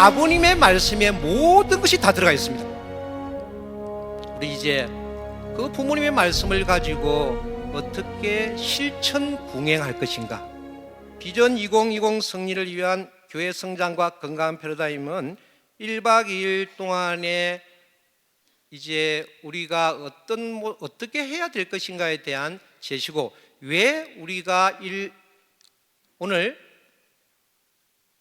아버님의 말씀에 모든 것이 다 들어가 있습니다. 우리 이제 그 부모님의 말씀을 가지고 어떻게 실천 궁행할 것인가. 비전 2020 승리를 위한 교회 성장과 건강한 패러다임은 1박 2일 동안에 이제 우리가 어떻게 해야 될 것인가에 대한 제시고, 왜 우리가 오늘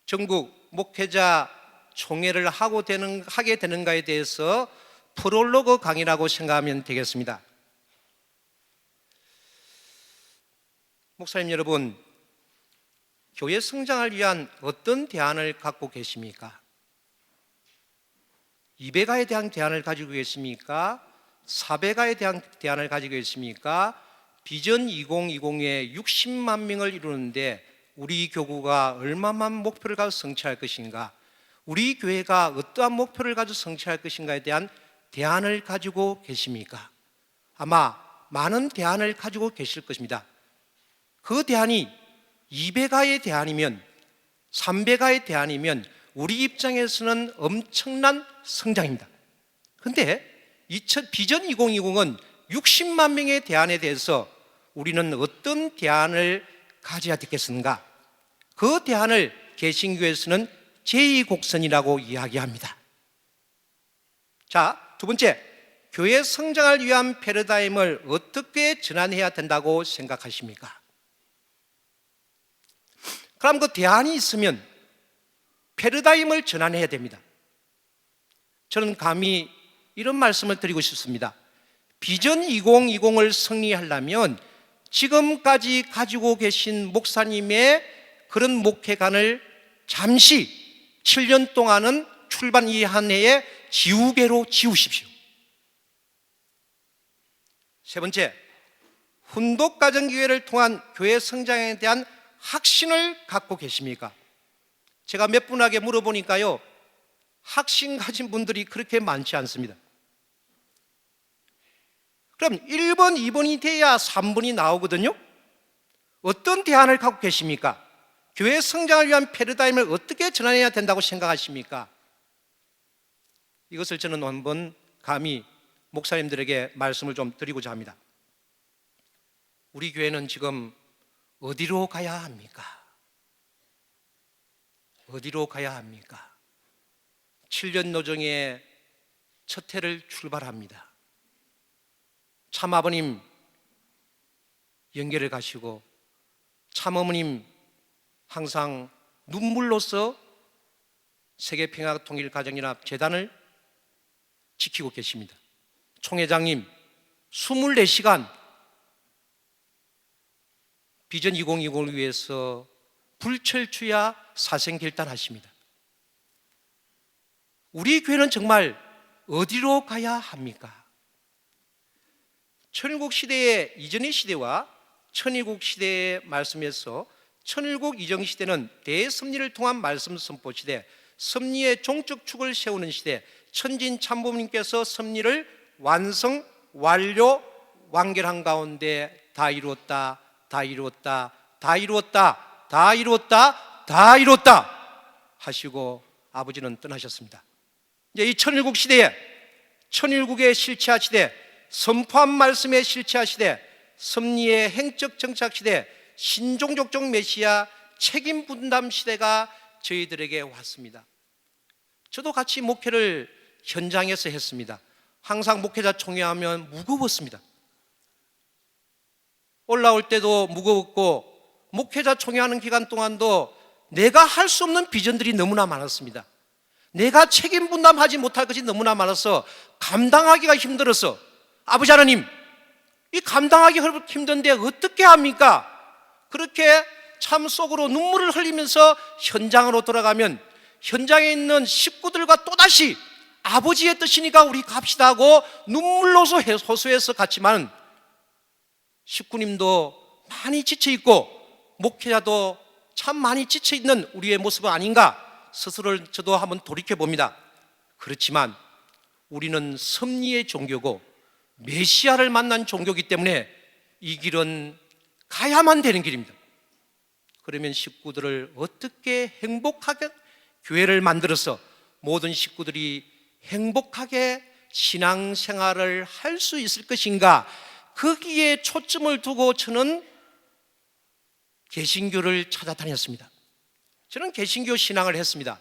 전국 목회자 총회를 하게 되는가에 대해서 프롤로그 강의라고 생각하면 되겠습니다. 목사님 여러분, 교회 성장을 위한 어떤 대안을 갖고 계십니까? 200가에 대한 대안을 가지고 계십니까? 400가에 대한 대안을 가지고 계십니까? 비전 2020에 60만 명을 이루는데 우리 교구가 얼마만 목표를 가지고 성취할 것인가? 우리 교회가 어떠한 목표를 가지고 성취할 것인가에 대한 대안을 가지고 계십니까? 아마 많은 대안을 가지고 계실 것입니다. 그 대안이 200가의 대안이면, 300가의 대안이면 우리 입장에서는 엄청난 성장입니다. 그런데 비전 2020은 60만 명의 대안에 대해서 우리는 어떤 대안을 가져야 되겠는가? 그 대안을 개신교에서는 제2곡선이라고 이야기합니다. 자, 두 번째, 교회 성장을 위한 패러다임을 어떻게 전환해야 된다고 생각하십니까? 그럼 그 대안이 있으면 패러다임을 전환해야 됩니다. 저는 감히 이런 말씀을 드리고 싶습니다. 비전 2020을 승리하려면 지금까지 가지고 계신 목사님의 그런 목회관을 잠시 7년 동안은 출반 이 한 해에 지우개로 지우십시오. 세 번째, 훈독가정교회를 통한 교회 성장에 대한 확신을 갖고 계십니까? 제가 몇 분에게 물어보니까요, 확신 가진 분들이 그렇게 많지 않습니다. 그럼 1번, 2번이 돼야 3번이 나오거든요. 어떤 대안을 갖고 계십니까? 교회 성장을 위한 패러다임을 어떻게 전환해야 된다고 생각하십니까? 이것을 저는 한번 감히 목사님들에게 말씀을 좀 드리고자 합니다. 우리 교회는 지금 어디로 가야 합니까? 어디로 가야 합니까? 7년 노정의 첫 해를 출발합니다. 참아버님 연결을 가시고 참어머님 항상 눈물로써 세계평화통일가정연합 재단을 지키고 계십니다. 총회장님 24시간 비전 2020을 위해서 불철주야 사생결단하십니다. 우리 교회는 정말 어디로 가야 합니까? 천일국 시대의 이전의 시대와 천일국 시대의 말씀에서 천일국 이전 시대는 대섭리를 통한 말씀 선포 시대, 섭리의 종적 축을 세우는 시대, 천진 참부님께서 섭리를 완성, 완료, 완결한 가운데 다 이루었다, 다 이루었다, 다 이루었다, 다 이루었다, 다 이루었다 하시고 아버지는 떠나셨습니다. 이제 이 천일국 시대에 천일국의 실체화 시대, 선포한 말씀의 실체화 시대, 섭리의 행적 정착 시대, 신종족적 메시아 책임 분담 시대가 저희들에게 왔습니다. 저도 같이 목회를 현장에서 했습니다. 항상 목회자 총회하면 무거웠습니다. 올라올 때도 무거웠고 목회자 총회하는 기간 동안도 내가 할 수 없는 비전들이 너무나 많았습니다. 내가 책임 분담하지 못할 것이 너무나 많아서 감당하기가 힘들어서, 아버지 하나님, 이 감당하기 힘든데 어떻게 합니까? 그렇게 참 속으로 눈물을 흘리면서 현장으로 돌아가면 현장에 있는 식구들과 또다시 아버지의 뜻이니까 우리 갑시다 하고 눈물로 호소해서 갔지만, 식구님도 많이 지쳐있고 목회자도 참 많이 지쳐있는 우리의 모습은 아닌가 스스로를 저도 한번 돌이켜봅니다. 그렇지만 우리는 섭리의 종교고 메시아를 만난 종교이기 때문에 이 길은 가야만 되는 길입니다. 그러면 식구들을 어떻게 행복하게 교회를 만들어서 모든 식구들이 행복하게 신앙생활을 할 수 있을 것인가, 거기에 초점을 두고 저는 개신교를 찾아다녔습니다. 저는 개신교 신앙을 했습니다.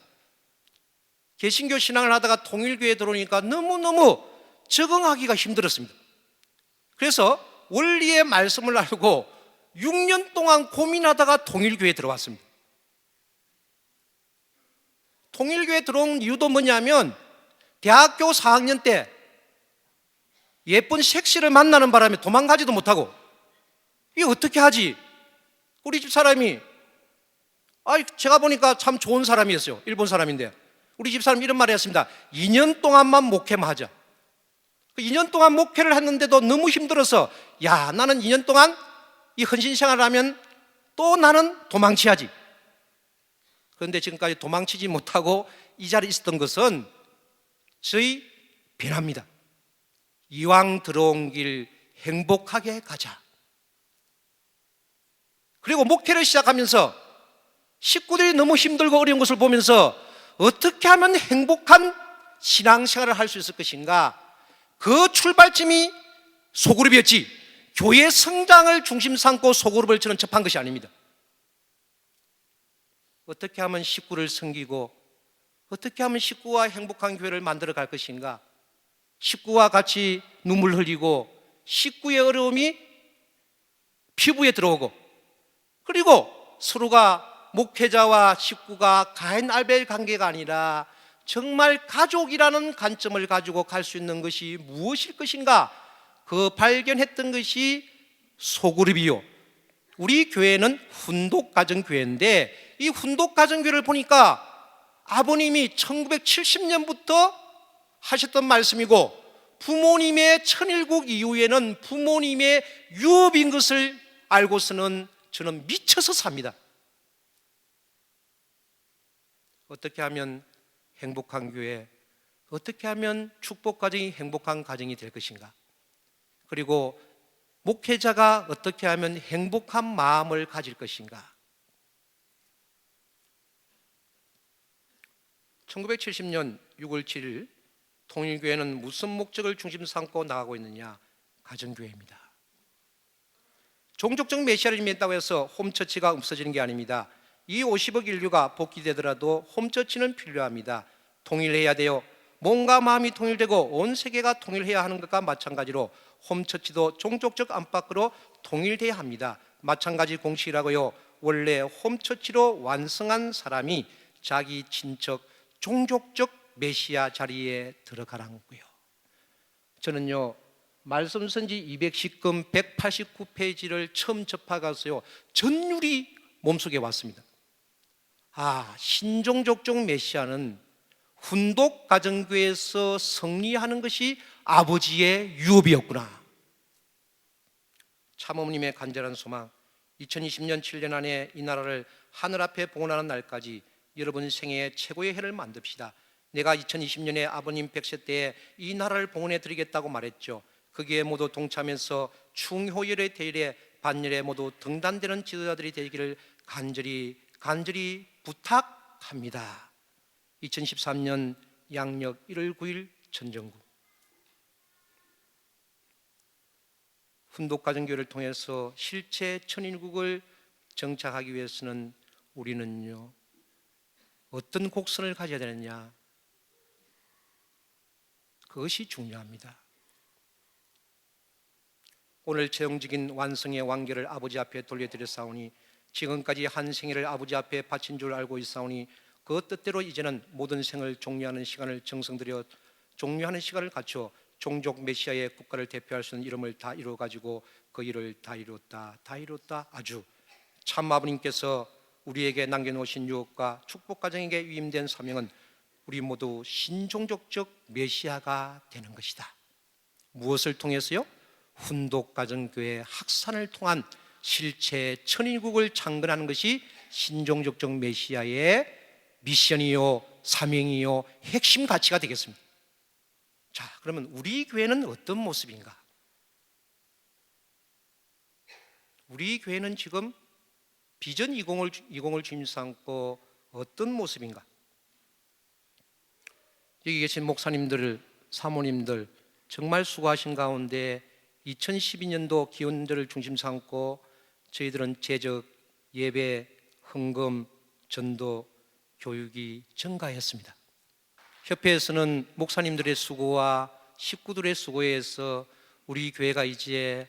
개신교 신앙을 하다가 통일교에 들어오니까 너무너무 적응하기가 힘들었습니다. 그래서 원리의 말씀을 알고 6년 동안 고민하다가 통일교에 들어왔습니다. 통일교에 들어온 이유도 뭐냐면 대학교 4학년 때 예쁜 색시를 만나는 바람에 도망가지도 못하고, 이게 어떻게 하지? 우리 집 사람이, 제가 보니까 참 좋은 사람이었어요. 일본 사람인데 우리 집 사람이 이런 말을 했습니다. 2년 동안만 목회만 하자. 2년 동안 목회를 했는데도 너무 힘들어서, 나는 2년 동안 이 헌신생활을 하면 또 나는 도망치야지. 그런데 지금까지 도망치지 못하고 이 자리에 있었던 것은 저희 변화입니다. 이왕 들어온 길 행복하게 가자. 그리고 목회를 시작하면서 식구들이 너무 힘들고 어려운 것을 보면서 어떻게 하면 행복한 신앙생활을 할 수 있을 것인가, 그 출발점이 소그룹이었지, 교회 성장을 중심 삼고 소그룹을 저는 접한 것이 아닙니다. 어떻게 하면 식구를 섬기고 어떻게 하면 식구와 행복한 교회를 만들어 갈 것인가, 식구와 같이 눈물 흘리고 식구의 어려움이 피부에 들어오고, 그리고 서로가 목회자와 식구가 가인 알벨 관계가 아니라 정말 가족이라는 관점을 가지고 갈 수 있는 것이 무엇일 것인가, 그 발견했던 것이 소그룹이요. 우리 교회는 훈독가정교회인데 이 훈독가정교회를 보니까 아버님이 1970년부터 하셨던 말씀이고, 부모님의 천일국 이후에는 부모님의 유업인 것을 알고서는 저는 미쳐서 삽니다. 어떻게 하면 행복한 교회, 어떻게 하면 축복 가정이 행복한 가정이 될 것인가, 그리고 목회자가 어떻게 하면 행복한 마음을 가질 것인가. 1970년 6월 7일 통일교회는 무슨 목적을 중심 삼고 나가고 있느냐? 가정교회입니다. 종족적 메시아를 믿는다고 해서 홈처치가 없어지는 게 아닙니다. 이 50억 인류가 복귀되더라도 홈처치는 필요합니다. 통일해야 돼요. 몸과 마음이 통일되고 온 세계가 통일해야 하는 것과 마찬가지로 홈처치도 종족적 안팎으로 통일돼야 합니다. 마찬가지 공식이라고요. 원래 홈처치로 완성한 사람이 자기 친척 종족적 메시아 자리에 들어가라는 거고요. 저는요, 말씀선지 210권 189페이지를 처음 접하가서요, 전율이 몸속에 왔습니다. 신종족적 메시아는 훈독가정교회에서 승리하는 것이 아버지의 유업이었구나. 참어머님의 간절한 소망, 2020년 7년 안에 이 나라를 하늘 앞에 봉헌하는 날까지 여러분 생애의 최고의 해를 만듭시다. 내가 2020년에 아버님 100세 때에 이 나라를 봉헌해 드리겠다고 말했죠. 거기에 모두 동참해서 충효열의 대일에 반열에 모두 등단되는 지도자들이 되기를 간절히 부탁합니다. 2013년 양력 1월 9일 전정구. 훈독가정교회를 통해서 실제 천일국을 정착하기 위해서는 우리는요, 어떤 곡선을 가져야 되느냐, 그것이 중요합니다. 오늘 최종적인 완성의 완결을 아버지 앞에 돌려드렸사오니, 지금까지 한 생애를 아버지 앞에 바친 줄 알고 있사오니, 그 뜻대로 이제는 모든 생을 종료하는 시간을 정성들여 종료하는 시간을 갖춰 종족 메시아의 국가를 대표할 수 있는 이름을 다 이루어가지고 그 일을 다 이뤘다. 아주 참 아버님께서 우리에게 남겨놓으신 유업과 축복 가정에게 위임된 사명은 우리 모두 신종족적 메시아가 되는 것이다. 무엇을 통해서요? 훈독가정교회 확산을 통한 실체 천일국을 창건하는 것이 신종족적 메시아의 미션이요, 사명이요, 핵심 가치가 되겠습니다. 자, 그러면 우리 교회는 어떤 모습인가? 우리 교회는 지금 비전 20을 주임 삼고 어떤 모습인가? 여기 계신 목사님들, 사모님들 정말 수고하신 가운데 2012년도 기원절을 중심 삼고 저희들은 제적, 예배, 헌금, 전도, 교육이 증가했습니다. 협회에서는 목사님들의 수고와 식구들의 수고에 의해서 우리 교회가 이제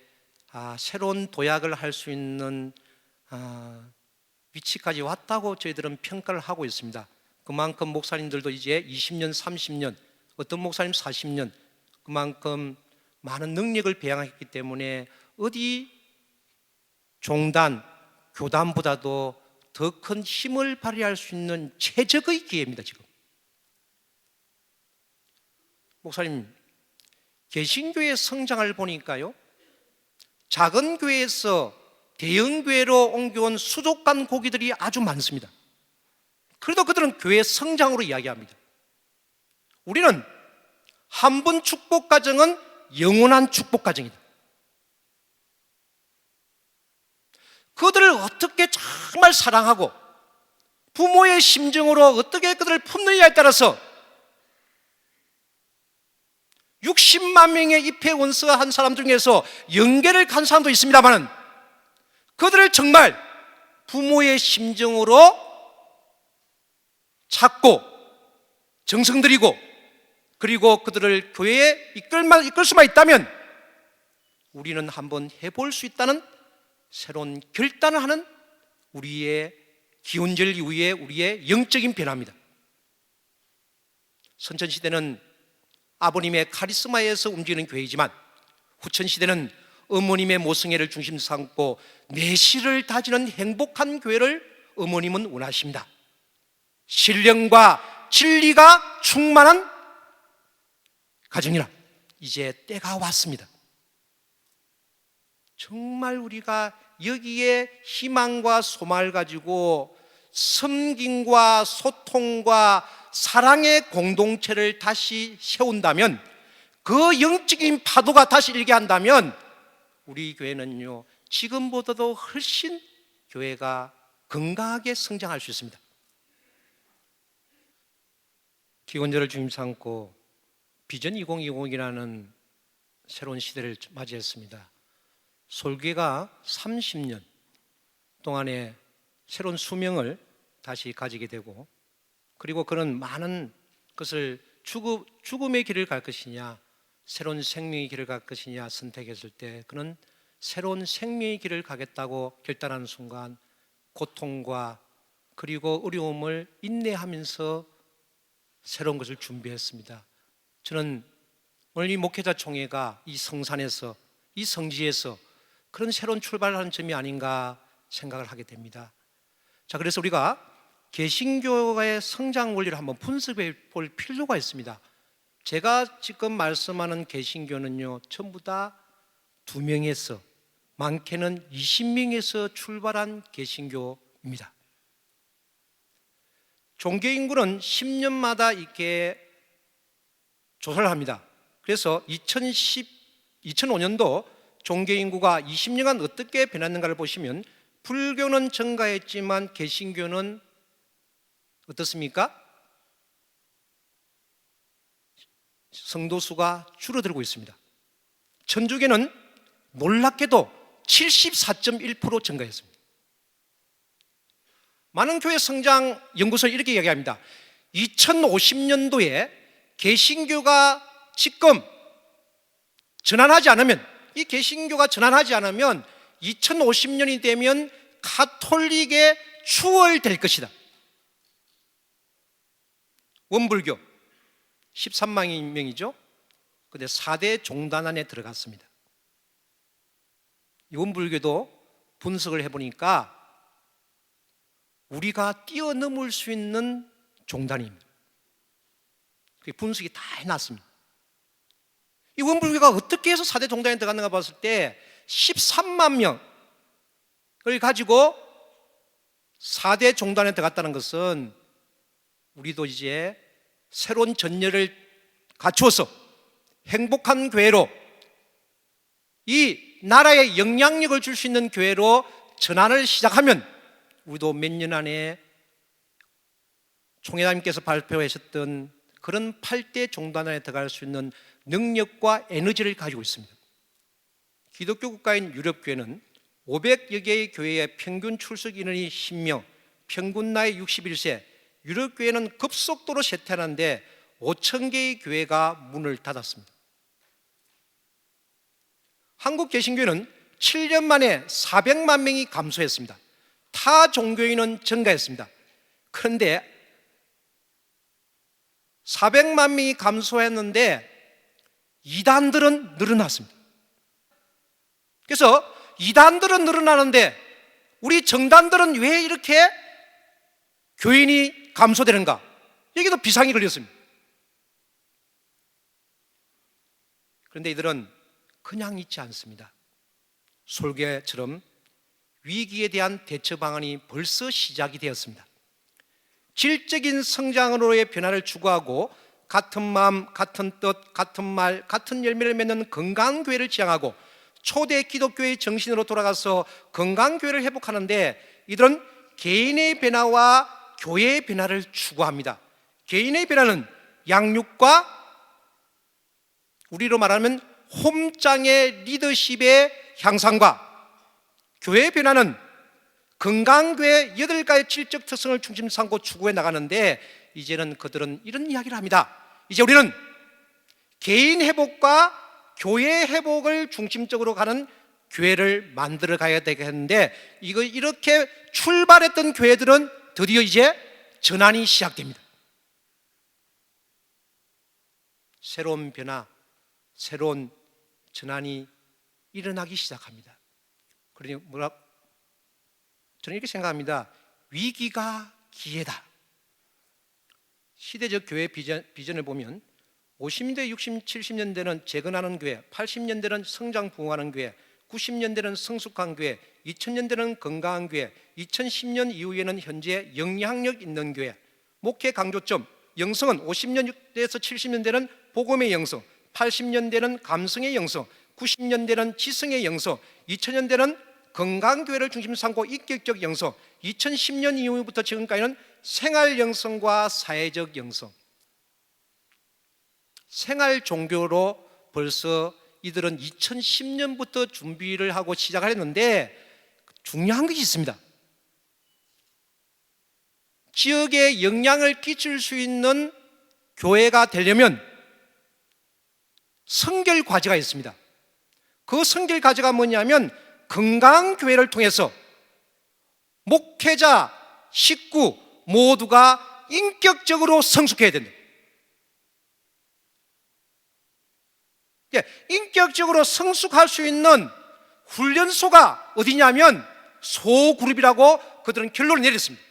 새로운 도약을 할 수 있는 위치까지 왔다고 저희들은 평가를 하고 있습니다. 그만큼 목사님들도 이제 20년, 30년, 어떤 목사님 40년, 그만큼 많은 능력을 배양했기 때문에 어디 종단, 교단보다도 더 큰 힘을 발휘할 수 있는 최적의 기회입니다. 지금 목사님, 개신교의 성장을 보니까요, 작은 교회에서 대형 교회로 옮겨온 수족관 고기들이 아주 많습니다. 그래도 그들은 교회 성장으로 이야기합니다. 우리는 한 번 축복 가정은 영원한 축복 가정이다. 그들을 어떻게 정말 사랑하고 부모의 심정으로 어떻게 그들을 품느냐에 따라서 60만 명의 입회 원서한 사람 중에서 영계를 간 사람도 있습니다만 그들을 정말 부모의 심정으로 찾고 정성 들이고 그리고 그들을 교회에 이끌 수만 있다면 우리는 한번 해볼 수 있다는 새로운 결단을 하는 우리의 기원절 이후에 우리의 영적인 변화입니다. 선천시대는 아버님의 카리스마에서 움직이는 교회이지만 후천시대는 어머님의 모성애를 중심 삼고 내실을 다지는 행복한 교회를 어머님은 원하십니다. 신령과 진리가 충만한 가정이라 이제 때가 왔습니다. 정말 우리가 여기에 희망과 소망을 가지고 섬김과 소통과 사랑의 공동체를 다시 세운다면, 그 영적인 파도가 다시 일게 한다면 우리 교회는요 지금보다도 훨씬 교회가 건강하게 성장할 수 있습니다. 기원절을 중심 삼고 비전 2020이라는 새로운 시대를 맞이했습니다. 솔교가 30년 동안의 새로운 수명을 다시 가지게 되고, 그리고 그런 많은 것을 죽음의 길을 갈 것이냐 새로운 생명의 길을 갈 것이냐 선택했을 때 그는 새로운 생명의 길을 가겠다고 결단하는 순간 고통과 그리고 어려움을 인내하면서 새로운 것을 준비했습니다. 저는 오늘 이 목회자 총회가 이 성산에서, 이 성지에서 그런 새로운 출발을 하는 점이 아닌가 생각을 하게 됩니다. 자, 그래서 우리가 개신교의 성장 원리를 한번 분석해 볼 필요가 있습니다. 제가 지금 말씀하는 개신교는요 전부 다 2명에서 많게는 20명에서 출발한 개신교입니다. 종교 인구는 10년마다 이렇게 조사를 합니다. 그래서 2005년도 종교 인구가 20년간 어떻게 변했는가를 보시면 불교는 증가했지만 개신교는 어떻습니까? 성도 수가 줄어들고 있습니다. 천주교는 놀랍게도 74.1% 증가했습니다. 많은 교회 성장 연구소는 이렇게 이야기합니다. 2050년도에 개신교가 지금 전환하지 않으면, 이 개신교가 전환하지 않으면 2050년이 되면 가톨릭에 추월될 것이다. 원불교 13만 명이죠. 근데 4대 종단 안에 들어갔습니다. 이 원불교도 분석을 해보니까 우리가 뛰어넘을 수 있는 종단입니다. 그 분석이 다 해놨습니다. 이 원불교가 어떻게 해서 4대 종단에 들어갔는가 봤을 때 13만 명을 가지고 4대 종단에 들어갔다는 것은 우리도 이제 새로운 전열을 갖추어서 행복한 교회로, 이 나라에 영향력을 줄 수 있는 교회로 전환을 시작하면 우리도 몇 년 안에 총회장님께서 발표하셨던 그런 8대 종단 안에 들어갈 수 있는 능력과 에너지를 가지고 있습니다. 기독교 국가인 유럽교회는 500여 개의 교회의 평균 출석 인원이 10명, 평균 나이 61세, 유럽교회는 급속도로 쇠퇴하는데 5천 개의 교회가 문을 닫았습니다. 한국 개신교회는 7년 만에 400만 명이 감소했습니다. 타 종교인은 증가했습니다. 그런데 400만 명이 감소했는데 이단들은 늘어났습니다. 그래서 이단들은 늘어나는데 우리 정단들은 왜 이렇게 교인이 감소되는가? 여기도 비상이 걸렸습니다. 그런데 이들은 그냥 있지 않습니다. 솔개처럼 위기에 대한 대처 방안이 벌써 시작이 되었습니다. 질적인 성장으로의 변화를 추구하고 같은 마음, 같은 뜻, 같은 말, 같은 열매를 맺는 건강한 교회를 지향하고 초대 기독교의 정신으로 돌아가서 건강한 교회를 회복하는데 이들은 개인의 변화와 교회의 변화를 추구합니다. 개인의 변화는 양육과 우리로 말하면 홈장의 리더십의 향상과 교회의 변화는 건강교회 8가지 질적 특성을 중심 삼고 추구해 나가는데 이제는 그들은 이런 이야기를 합니다. 이제 우리는 개인 회복과 교회 회복을 중심적으로 가는 교회를 만들어 가야 되겠는데 이렇게 출발했던 교회들은 드디어 이제 전환이 시작됩니다. 새로운 변화, 새로운 전환이 일어나기 시작합니다. 그러니 저는 이렇게 생각합니다. 위기가 기회다. 시대적 교회 비전을 보면 50년대, 60, 70년대는 재건하는 교회, 80년대는 성장 부흥하는 교회, 90년대는 성숙한 교회, 2000년대는 건강한 교회, 2010년 이후에는 현재 영향력 있는 교회. 목회 강조점, 영성은 50년대에서 70년대는 복음의 영성, 80년대는 감성의 영성, 90년대는 지성의 영성, 2000년대는 건강교회를 중심 삼고 인격적 영성, 2010년 이후부터 지금까지는 생활 영성과 사회적 영성. 생활 종교로 벌써 이들은 2010년부터 준비를 하고 시작을 했는데 중요한 것이 있습니다. 지역에 영향을 끼칠 수 있는 교회가 되려면 선결 과제가 있습니다. 그 선결 과제가 뭐냐면 건강교회를 통해서 목회자, 식구 모두가 인격적으로 성숙해야 된다. 인격적으로 성숙할 수 있는 훈련소가 어디냐면 소그룹이라고 그들은 결론을 내렸습니다.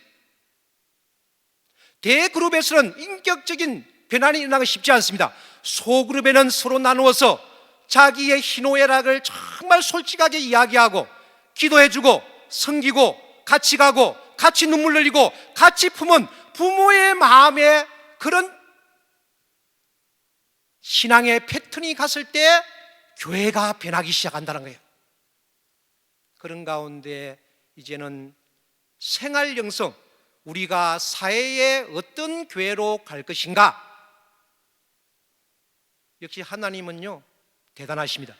대그룹에서는 인격적인 변환이 일어나기 쉽지 않습니다. 소그룹에는 서로 나누어서 자기의 희노애락을 정말 솔직하게 이야기하고 기도해주고 섬기고 같이 가고 같이 눈물 흘리고 같이 품은 부모의 마음에 그런 신앙의 패턴이 갔을 때 교회가 변하기 시작한다는 거예요. 그런 가운데 이제는 생활 영성, 우리가 사회의 어떤 교회로 갈 것인가? 역시 하나님은요 대단하십니다.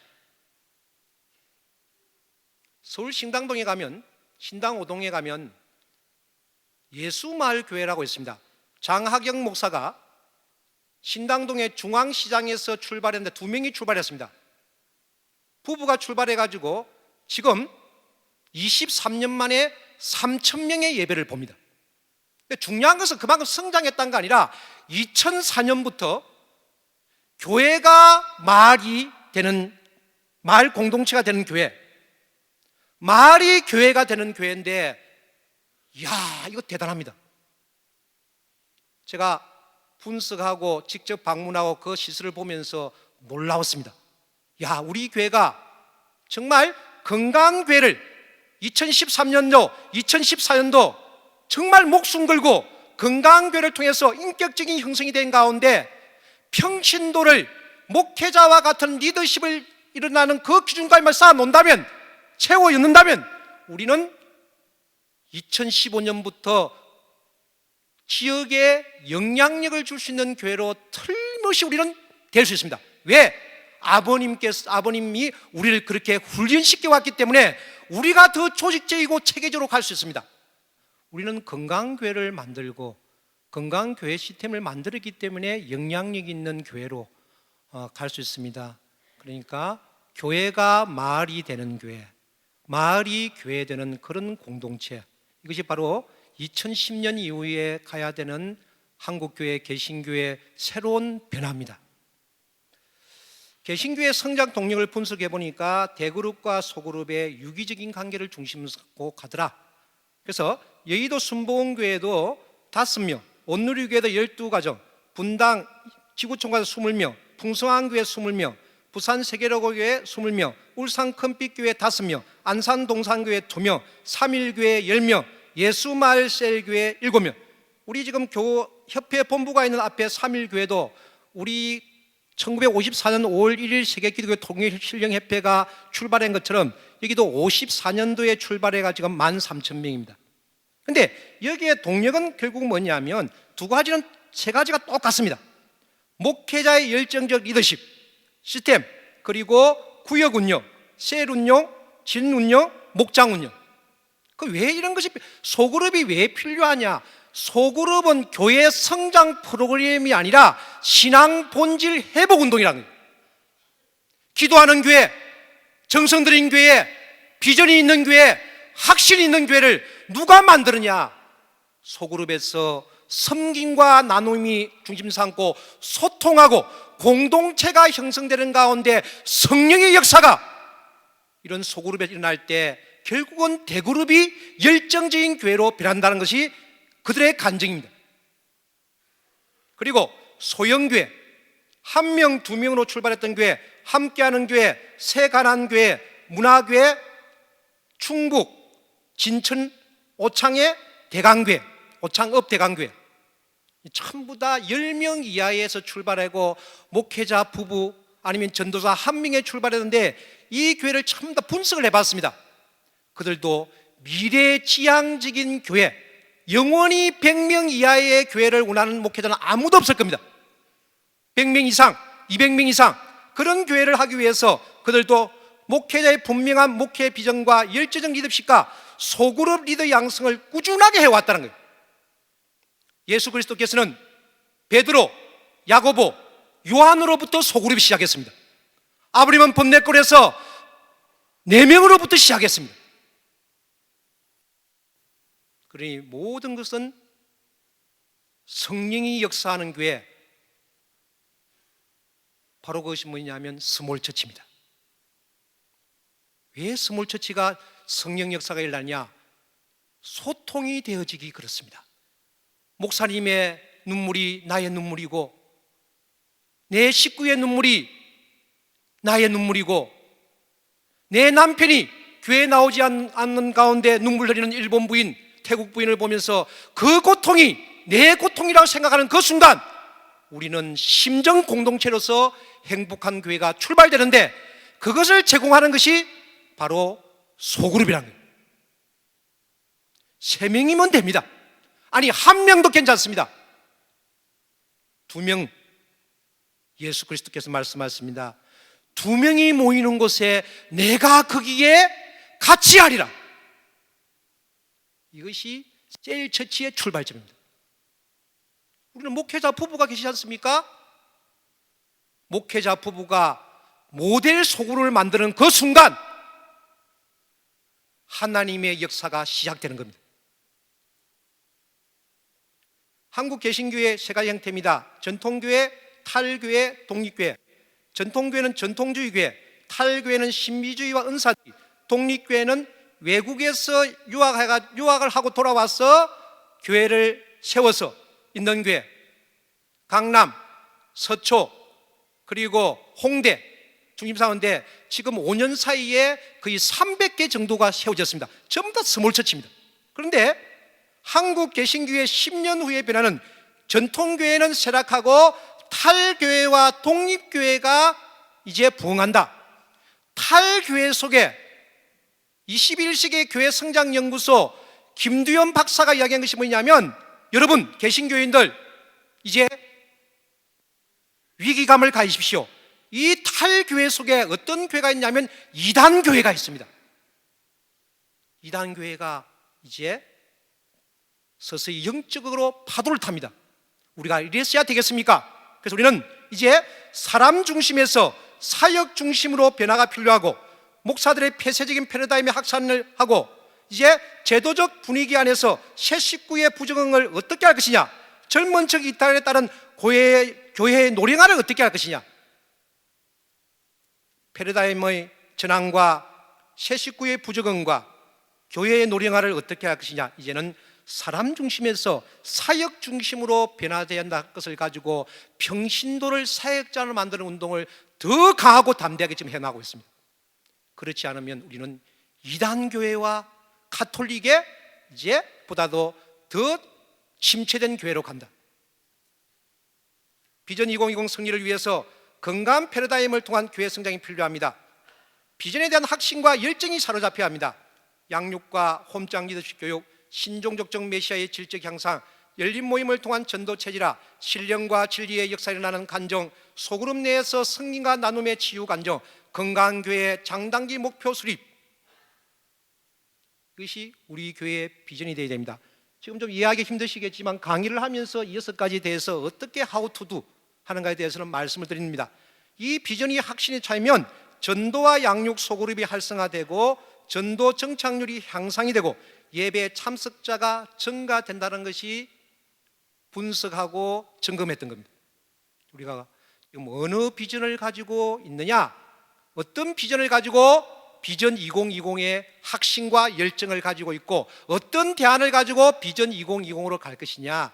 서울 신당동에 가면, 신당 5동에 가면 예수마을교회라고 있습니다. 장하경 목사가 신당동의 중앙시장에서 출발했는데 2명이 출발했습니다. 부부가 출발해가지고 지금 23년 만에 3,000명의 예배를 봅니다. 중요한 것은 그만큼 성장했다는 게 아니라 2004년부터 교회가 마을이 되는, 마을 공동체가 되는 교회, 마을이 교회가 되는 교회인데 이야, 이거 대단합니다. 제가 분석하고 직접 방문하고 그 시설을 보면서 놀라웠습니다. 야, 우리 교회가 정말 건강교회를 2013년도, 2014년도 정말 목숨 걸고 건강교회를 통해서 인격적인 형성이 된 가운데 평신도를 목회자와 같은 리더십을 일어나는 그 기준까지만 쌓아놓는다면, 채워 잇는다면 우리는 2015년부터 지역에 영향력을 줄 수 있는 교회로 틀림없이 우리는 될 수 있습니다. 왜? 아버님이 우리를 그렇게 훈련시켜 왔기 때문에 우리가 더 조직적이고 체계적으로 갈 수 있습니다. 우리는 건강교회를 만들고 건강교회 시스템을 만들었기 때문에 영향력 있는 교회로 갈 수 있습니다. 그러니까 교회가 마을이 되는 교회, 마을이 교회 되는 그런 공동체, 이것이 바로 2010년 이후에 가야 되는 한국교회, 개신교의 새로운 변화입니다. 개신교의 성장 동력을 분석해 보니까 대그룹과 소그룹의 유기적인 관계를 중심으로 삼고 가더라. 그래서 여의도 순복음교회도 5명, 온누리교회도 12가정, 분당 지구촌가서 20명, 풍성한교회 20명, 부산 세계로고교회 20명, 울산 큰빛교회 5명, 안산 동산교회 2명, 삼일교회 10명, 예수마을셀교회 7명. 우리 지금 협회 본부가 있는 앞에 삼일교회도 우리 1954년 5월 1일 세계기독교 통일신령협회가 출발한 것처럼 여기도 54년도에 출발해가 지금 13,000명입니다. 그런데 여기에 동력은 결국 뭐냐면 세 가지가 똑같습니다. 목회자의 열정적 리더십, 시스템, 그리고 구역 운영, 셀 운영, 진 운영, 목장 운영. 왜 이런 것이, 소그룹이 왜 필요하냐? 소그룹은 교회 성장 프로그램이 아니라 신앙 본질 회복 운동이라는 거예요. 기도하는 교회, 정성 들인 교회, 비전이 있는 교회, 확신이 있는 교회를 누가 만드느냐? 소그룹에서 섬김과 나눔이 중심 삼고 소통하고 공동체가 형성되는 가운데 성령의 역사가 이런 소그룹에 일어날 때 결국은 대그룹이 열정적인 교회로 변한다는 것이 그들의 간증입니다. 그리고 소형교회, 1명, 2명으로 출발했던 교회, 함께하는 교회, 새가난교회, 문화교회, 충북, 진천, 오창의 대강교회, 오창읍 대강교회, 전부 다 10명 이하에서 출발하고 목회자 부부 아니면 전도사 1명에 출발했는데 이 교회를 전부 다 분석을 해봤습니다. 그들도 미래지향적인 교회, 영원히 100명 이하의 교회를 원하는 목회자는 아무도 없을 겁니다. 100명 이상, 200명 이상 그런 교회를 하기 위해서 그들도 목회자의 분명한 목회 비전과 열정적 리더십과 소그룹 리더 양성을 꾸준하게 해왔다는 거예요. 예수 그리스도께서는 베드로, 야고보, 요한으로부터 소그룹이 시작했습니다. 아브라함은 번뇌골에서 4명으로부터 시작했습니다. 그러니 모든 것은 성령이 역사하는 교회, 바로 그것이 뭐냐면 스몰처치입니다. 왜 스몰처치가 성령 역사가 일어나냐? 소통이 되어지기 그렇습니다. 목사님의 눈물이 나의 눈물이고 내 식구의 눈물이 나의 눈물이고 내 남편이 교회에 나오지 않는 가운데 눈물 흘리는 일본 부인, 태국 부인을 보면서 그 고통이 내 고통이라고 생각하는 그 순간 우리는 심정 공동체로서 행복한 교회가 출발되는데 그것을 제공하는 것이 바로 소그룹이라는 거예요. 3명이면 됩니다. 아니 1명도 괜찮습니다. 2명, 예수 그리스도께서 말씀하셨습니다. 2명이 모이는 곳에 내가 거기에 같이 하리라. 이것이 셀처치의 출발점입니다. 우리는 목회자 부부가 계시지 않습니까? 목회자 부부가 모델 소그룹을 만드는 그 순간 하나님의 역사가 시작되는 겁니다. 한국 개신교회 세 가지 형태입니다. 전통교회, 탈교회, 독립교회. 전통교회는 전통주의 교회, 탈교회는 신비주의와 은사주의, 독립교회는 외국에서 유학을 하고 돌아와서 교회를 세워서 있는 교회. 강남, 서초, 그리고 홍대 중심사원인데 지금 5년 사이에 거의 300개 정도가 세워졌습니다. 전부 다 스몰처치입니다. 그런데 한국 개신교회 10년 후의 변화는 전통교회는 쇠락하고 탈교회와 독립교회가 이제 부흥한다. 탈교회 속에 21세기 교회 성장연구소 김두현 박사가 이야기한 것이 뭐냐면 여러분 개신교인들 이제 위기감을 가지십시오. 이 탈교회 속에 어떤 교회가 있냐면 이단교회가 있습니다. 이단교회가 이제 서서히 영적으로 파도를 탑니다. 우리가 이랬어야 되겠습니까? 그래서 우리는 이제 사람 중심에서 사역 중심으로 변화가 필요하고, 목사들의 폐쇄적인 패러다임의 확산을 하고, 이제 제도적 분위기 안에서 새 식구의 부정을 어떻게 할 것이냐, 젊은 척 이탈에 따른 교회의 노령화를 어떻게 할 것이냐, 패러다임의 전환과 새 식구의 부정과 교회의 노령화를 어떻게 할 것이냐, 이제는 사람 중심에서 사역 중심으로 변화되어야 한다는 것을 가지고 평신도를 사역자로 만드는 운동을 더 강하고 담대하게 지금 해나가고 있습니다. 그렇지 않으면 우리는 이단교회와 가톨릭의 이제 보다도 더 침체된 교회로 간다. 비전 2020 승리를 위해서 건강한 패러다임을 통한 교회 성장이 필요합니다. 비전에 대한 확신과 열정이 사로잡혀야 합니다. 양육과 홈장 리더십 교육, 신종족적 메시아의 질적 향상, 열린 모임을 통한 전도 체질화, 신령과 진리의 역사에 일어나는 간정, 소그룹 내에서 성인과 나눔의 치유 간정, 건강한 교회의 장단기 목표 수립, 이것이 우리 교회의 비전이 되어야 됩니다. 지금 좀 이해하기 힘드시겠지만 강의를 하면서 이 6가지에 대해서 어떻게 how to do 하는가에 대해서는 말씀을 드립니다. 이 비전이 확신이 차이면 전도와 양육 소그룹이 활성화되고 전도 정착률이 향상이 되고 예배 참석자가 증가된다는 것이 분석하고 점검했던 겁니다. 우리가 지금 어느 비전을 가지고 있느냐, 어떤 비전을 가지고 비전 2020의 확신과 열정을 가지고 있고 어떤 대안을 가지고 비전 2020으로 갈 것이냐,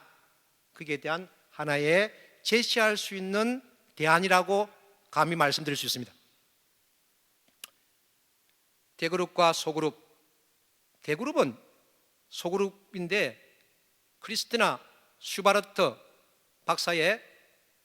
그에 대한 하나의 제시할 수 있는 대안이라고 감히 말씀드릴 수 있습니다. 대그룹과 소그룹, 대그룹은 소그룹인데 크리스티나 슈바르트 박사의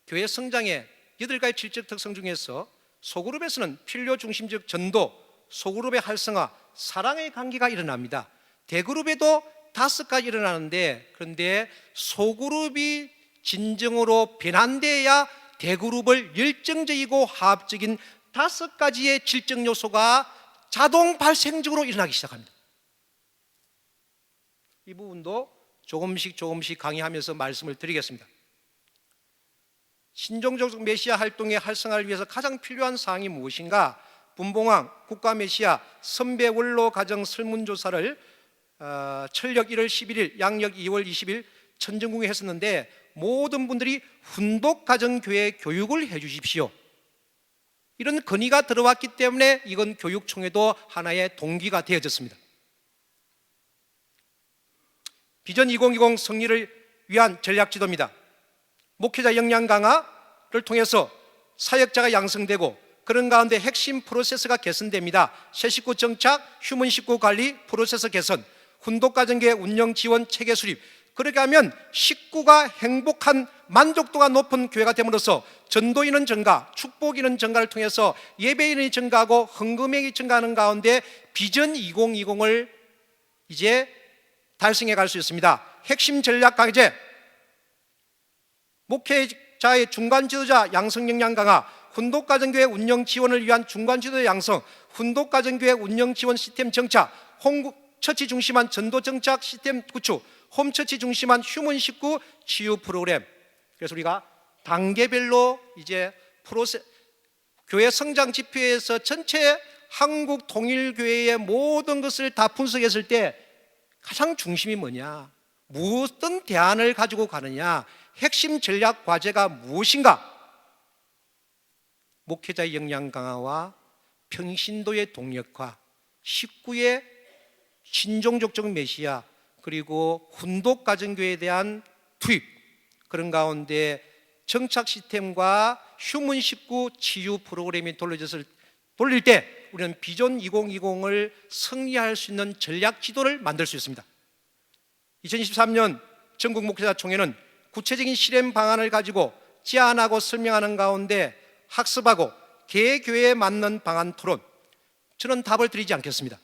교회 성장의 8가지 질적 특성 중에서 소그룹에서는 필요 중심적 전도, 소그룹의 활성화, 사랑의 관계가 일어납니다. 대그룹에도 5가지 일어나는데, 그런데 소그룹이 진정으로 변환되어야 대그룹을 열정적이고 화합적인 5가지의 질적 요소가 자동 발생적으로 일어나기 시작합니다. 이 부분도 조금씩 강의하면서 말씀을 드리겠습니다. 신종적 메시아 활동의 활성화를 위해서 가장 필요한 사항이 무엇인가? 분봉왕, 국가메시아, 선배 원로 가정 설문조사를 철력 1월 11일, 양력 2월 20일 천정궁에 했었는데 모든 분들이 훈독가정교회 교육을 해주십시오, 이런 건의가 들어왔기 때문에 이건 교육청에도 하나의 동기가 되어졌습니다. 비전 2020 승리를 위한 전략지도입니다. 목회자 역량 강화를 통해서 사역자가 양성되고 그런 가운데 핵심 프로세스가 개선됩니다. 새 식구 정착, 휴먼 식구 관리, 프로세스 개선, 훈독가정교회 운영 지원 체계 수립. 그렇게 하면 식구가 행복한 만족도가 높은 교회가 됨으로써 전도인은 증가, 축복인은 증가를 통해서 예배인이 증가하고 헌금액이 증가하는 가운데 비전 2020을 이제 달성해 갈 수 있습니다. 핵심 전략 강제, 목회자의 중간 지도자 양성 역량 강화, 훈독가정교회 운영 지원을 위한 중간 지도자 양성, 훈독가정교회 운영 지원 시스템 정착, 홈처치 중심한 전도 정착 시스템 구축, 홈처치 중심한 휴먼 식구 치유 프로그램. 그래서 우리가 단계별로 이제 교회 성장 지표에서 전체 한국 통일교회의 모든 것을 다 분석했을 때 가장 중심이 뭐냐, 무엇든 대안을 가지고 가느냐, 핵심 전략 과제가 무엇인가? 목회자의 역량 강화와 평신도의 동력화, 식구의 신종족적 메시아, 그리고 훈독가정교회에 대한 투입, 그런 가운데 정착 시스템과 휴먼 식구 치유 프로그램이 돌릴 때 우리는 비전 2020을 승리할 수 있는 전략 지도를 만들 수 있습니다. 2023년 전국 목회자 총회는 구체적인 실행 방안을 가지고 제안하고 설명하는 가운데 학습하고 개교회에 맞는 방안 토론, 저는 답을 드리지 않겠습니다.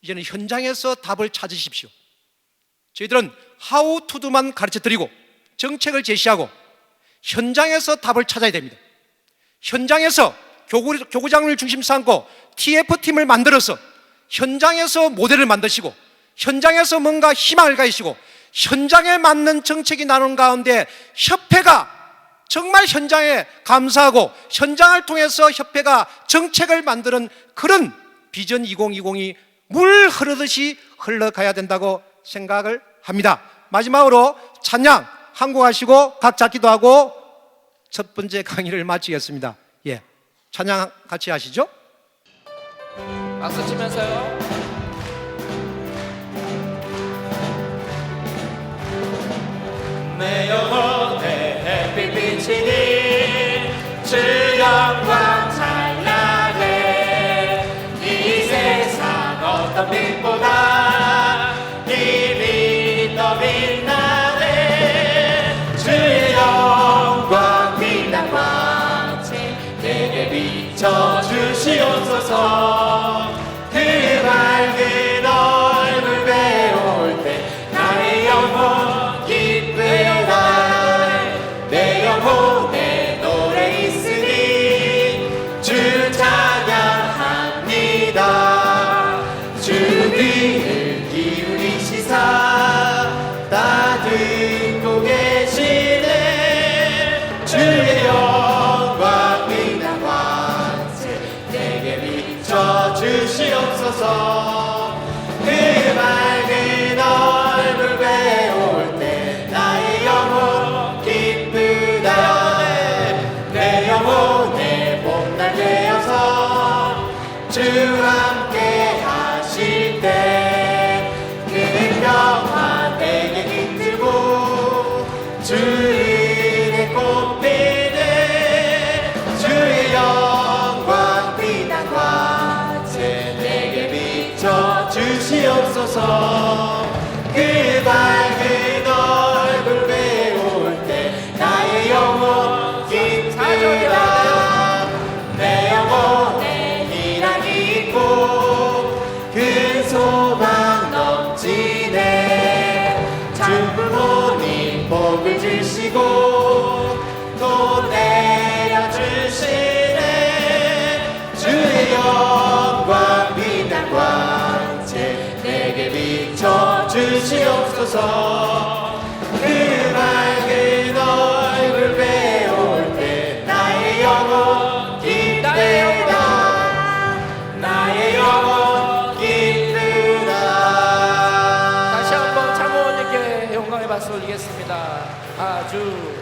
이제는 현장에서 답을 찾으십시오. 저희들은 하우 투두만 가르쳐 드리고 정책을 제시하고 현장에서 답을 찾아야 됩니다. 현장에서 교구장을 중심 삼고 TF팀을 만들어서 현장에서 모델을 만드시고 현장에서 뭔가 희망을 가지시고 현장에 맞는 정책이 나오는 가운데 협회가 정말 현장에 감사하고 현장을 통해서 협회가 정책을 만드는 그런 비전 2020이 물 흐르듯이 흘러가야 된다고 생각을 합니다. 마지막으로 찬양 한 곡 하시고 각자 기도하고 첫 번째 강의를 마치겠습니다. 예, 찬양 같이 하시죠. 박수 치면서요. 내 영혼의 햇빛 비치니 주 영광 찬양해. 이 세상 어떤 빛보다 이 빛 더 빛나네. 주의 영광 빛난 광채 내게 비춰주시옵소서. 그 밝은 얼굴 배울 때 나의 영혼 기쁘다. 내 영혼에 노래 있으니 주 찬양합니다. 주 귀를 기울이시사 다 듣고 계시네. 주의 영광 빛난 광채 내게 비춰주시옵소서. 그 밝은 얼굴 배울 때 나의 영혼 기쁘다. 내 영혼의 봄날 되어서 주 함께 하실 때 그 평화 내게 깃들고 주 은혜 꽃피네. 주의 영광 빛난 광채 내게 비춰주시옵소서. 그 밝은 얼굴 배울 때 나의 영혼 기쁘다. 내 영혼에 희락이 있고 큰 소망 넘치네. 주 부모님 복을 주시고 또 내려주시네. 주의 영광 빛난 광채 내게 비춰주시옵소서. 그 밝은 얼굴 배울 때 나의 영혼 기쁘다. 나의 영혼 기쁘다. 다시 한번 장로님께 영광의 박수 올리겠습니다. 아주